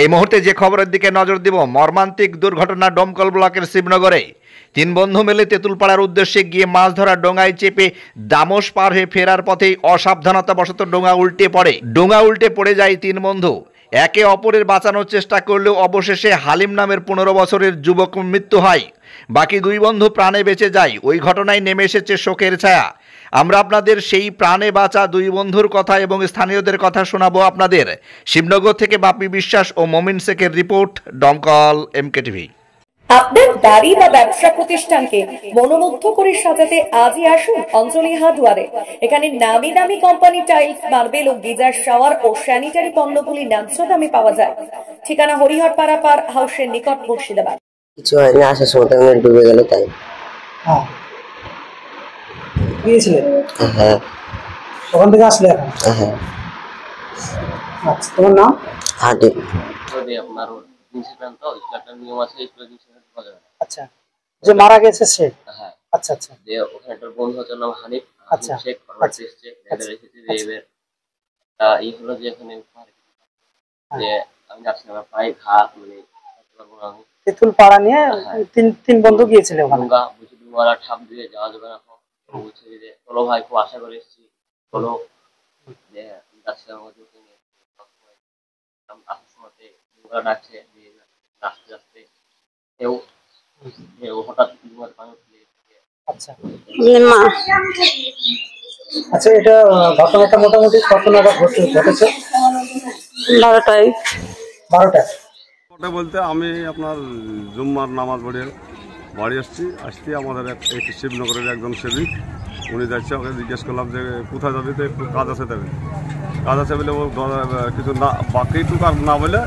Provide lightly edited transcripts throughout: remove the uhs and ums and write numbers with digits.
এই মুহূর্তে যে খবরের দিকে নজর দিব, মর্মান্তিক দুর্ঘটনা ডোমকল ব্লকের শিবনগরে। তিন বন্ধু মিলে তেঁতুলপাড়ার উদ্দেশ্যে গিয়ে মাছ ধরার ডোঙায় চেপে দামোস পার হয়ে ফেরার পথেই অসাবধানতাবশত ডোঙা উল্টে পড়ে যায় তিন বন্ধু। একে অপরের বাঁচানোর চেষ্টা করলেও অবশেষে হালিম নামের 15 বছরের যুবক মৃত্যু হয়। বাকি দুই বন্ধু প্রাণে বেঁচে যায়। ওই ঘটনায় নেমে এসেছে শোকের ছায়া। আমরা আপনাদের সেই প্রাণে বাঁচা দুই বন্ধুর কথা এবং স্থানীয়দের কথা শোনাবো আপনাদের। শিবনগর থেকে বাপি বিশ্বাস ও মমিন শেখের রিপোর্ট, ডমকল MKTV। আপনার বাড়ি বা ব্যবসা প্রতিষ্ঠানকে মনোমুগ্ধ করে সাজাতে আজই আসুন অঞ্জলি হার্ডওয়্যারে। এখানে নামি দামি কোম্পানি টাইলস, মার্বেল ও গিজার শাওয়ার ও স্যানিটারি পণ্যগুলি ন্যায্য দামে পাওয়া যায়। ঠিকানা হরিহরপাড়া পার হাউসের নিকট, মুর্শিদাবাদ। কিছু হয়নি, আসার সময় ডুবে গেল তাই। গিয়েছিলেন? হ্যাঁ। ওখান থেকে আসলে এখন? হ্যাঁ। আচ্ছা, তোমার নাম? হাটিম। আচ্ছা, যে মারা গেছে সে? হ্যাঁ। আচ্ছা আচ্ছা। যে ওখানে একটা বন্ধু হচ্ছে নাম হানিফ। আচ্ছা। শেখ ফরওয়ার্ড এসেছে, এদের এসেছে যে এবার এই হলো যে এখানে যে আমি যাচ্ছি না, প্রায় ঘা মানে তেঁতুলপাড়া নিয়ে তিন বন্ধু গিয়েছিল ওখানে। ডুঙ্গা বুঝি ডুঙ্গালা ঠাপ দিয়ে যাওয়া যাবে না। বলছে যে চলো ভাই, খুব আশা করে এসেছি, চলো। যে যাচ্ছিলাম ওদেরকে নিয়ে, আসার সময় ডুঙ্গা ডাকছে যে আস্তে আস্তে কেউ হঠাৎ ডুঙ্গার পানি উঠলে। আচ্ছা আচ্ছা, এটা ঘটনাটা মোটামুটি কত নাগাদ ঘটেছে? 12টায়। বলতে আমি আপনার জুম্মার নামাজ বাড়ি আসছি আমাদের এই শিবনগরের একজন সেবিক, উনি যাচ্ছে। ওকে জিজ্ঞেস করলাম যে কোথায় যাবি, তো একটু কাজ আছে বলে ও কিছু না, বাকিটুকু আর না বলে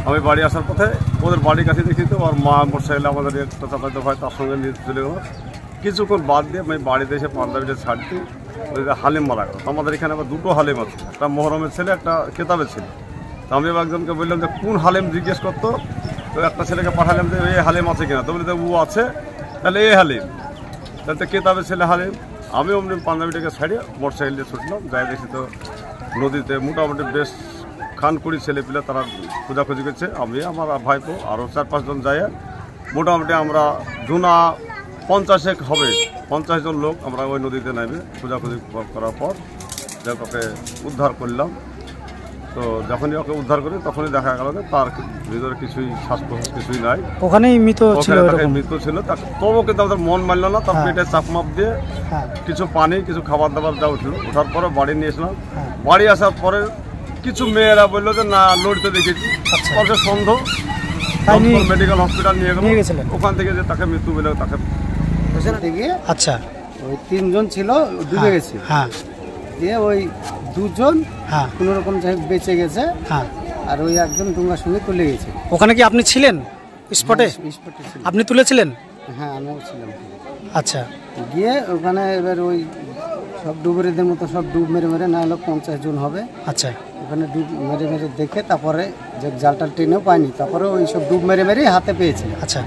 আমি বাড়ি আসার পথে ওদের বাড়ির কাছে দেখি তো ওর মা মোটরসাইকেলে আমাদের একটা চাপাইতে হয়, তার সঙ্গে নিয়ে চলে গেল। কিছুক্ষণ বাদ দিয়ে আমি বাড়িতে এসে পাঞ্জাবিটা ছাড়ছি, ওই হালিম মারা গেল। আমাদের এখানে আবার দুটো হালিম আছে, একটা মোহরমের ছেলে, একটা কেতাবের ছেলে। তো আমি একজনকে বললাম যে কোন হালিম জিজ্ঞেস করতো, তো একটা ছেলেকে পাঠালাম যে এই হালিম আছে কিনা, তো বলি ও আছে, তাহলে এই হালিম, তাহলে কেতাবের ছেলে হালিম। আমি অমনি পাঞ্জাবিটাকে ছাড়িয়ে মোটরসাইকেল দিয়ে ছুটলাম, যাই দেখি তো নদীতে মোটামুটি বেশ খানকুড়ি ছেলে পেলে তারা খোঁজাখুঁজি করছে। আমি আমার ভাইপো আরও 4-5 জন যাই, মোটামুটি আমরা জুনা 50 হবে, 50 জন লোক আমরা ওই নদীতে নেমে খোঁজাখুঁজি করার পর যে ওকে উদ্ধার করলাম। তো যখনই ওকে উদ্ধার করি তখনই দেখা গেল যে তার ভিতরে কিছুই নাই, ওখানেই মৃত ছিল। তবু কিন্তু আমাদের মন মানল না, তার পেটে চাপমাপ দিয়ে কিছু পানি, কিছু খাবার দাবার যা উঠলো, ওঠার পরে বাড়ি নিয়ে এসলাম। বাড়ি আসার পরে কিছু মেয়েরা বললো যে না, লড়তে দেখেছি, সন্দেহ মেডিকেল হসপিটাল নিয়ে গেল। ওখান থেকে যে তাকে মৃত্যু বলে তাকে। আচ্ছা, ওই 3 জন ছিল, ডুবে গেছে। হ্যাঁ। দিয়ে ওই 2 জন কোনো রকম বেঁচে গেছে। হ্যাঁ। আর ওই একজন ডুঙ্গার সঙ্গে তুলে গেছে। ওখানে কি আপনি ছিলেন স্পটে? আপনি তুলেছিলেন? হ্যাঁ, আমিও ছিলাম। আচ্ছা। গিয়ে ওখানে এবার ওই সব ডুবুরিদের মতো সব ডুব মেরে না হলো 50 জন হবে। আচ্ছা। ওখানে ডুব মেরে দেখে তারপরে যে জালটা টেনেও পায়নি, তারপরে ওই সব ডুব মেরে হাতে পেয়েছে। আচ্ছা।